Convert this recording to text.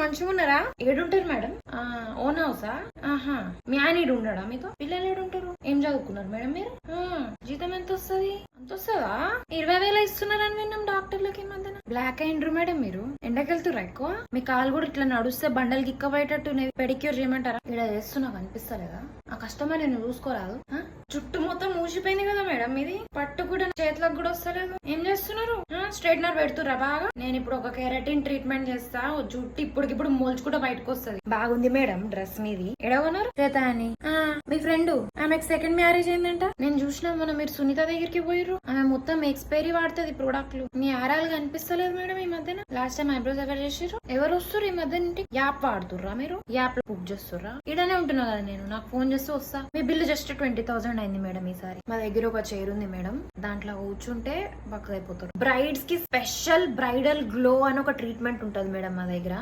మంచిగా ఉన్నారా? ఏడుంటారు madam? Own హౌసా? ఆహా, మీ ఆయన ఈడు ఉండడా మీతో? పిల్లలు ఏడుంటారు? ఏం చదువుకున్నారు మేడం మీరు? జీతం ఎంత వస్తుంది? అంత వస్తుందా? 20,000 ఇస్తున్నారని విన్నాం డాక్టర్లకి ఈ మధ్యన. బ్లాక్ అయిండ్రు మేడం మీరు. ఎండకెళ్తురా ఎక్కువ? మీ కాలు కూడా ఇట్లా నడుస్తే బండలు గిక్కబోయేటట్టు పెడిక్యూర్ చేయమంటారా? ఇక్కడ చేస్తున్నా కనిపిస్తలేదా? ఆ కస్టమర్ నేను చూసుకోరాదు? చుట్టూ మొత్తం ఊసిపోయింది కదా మేడం ఇది. పట్టు కూడా చేతులకు కూడా వస్తలేదు. ఏం చేస్తున్నారు? స్ట్రైట్నర్ పెడుతురా బాగా? నేను ఇప్పుడు ఒక కెరటిన్ ట్రీట్మెంట్ చేస్తా. జుట్టు ఇప్పటికిప్పుడు మోల్చుకుంటూ బయటకు వస్తుంది. బాగుంది మేడం డ్రెస్ మీది. ఎడగొన్నారు? చేత అని మీ ఫ్రెండ్ ఆమెకు సెకండ్ మ్యారేజ్ అయిందంట. నేను చూసినా మొన్న మీరు సునీత దగ్గరికి పోయిర్రు. ఆమె మొత్తం ఎక్స్పైరీ వాడుతుంది ప్రోడక్ట్లు. మీ ఆరాలు కనిపిస్తలేదు మేడం ఈ మధ్యన. లాస్ట్ టైం ఐబ్రోస్ ఎవరు చేసిర్రు? ఎవరు వస్తారు ఈ మధ్య ఇంటి? యాప్ వాడుతుర్రా మీరు? యాప్ లో బుక్ చేస్తుర్రా? ఇడనే ఉంటున్నా కదా నేను. నాకు ఫోన్ చేస్తే వస్తా. మీ బిల్లు జస్ట్ 20,000 అయింది మేడం ఈసారి. మా దగ్గర ఒక చైర్ ఉంది మేడం, దాంట్లో కూర్చుంటే బక్కదైపోతారు. బ్రైడ్స్ కి స్పెషల్ బ్రైడల్ గ్లో అని ఒక ట్రీట్మెంట్ ఉంటది మేడం మా దగ్గర.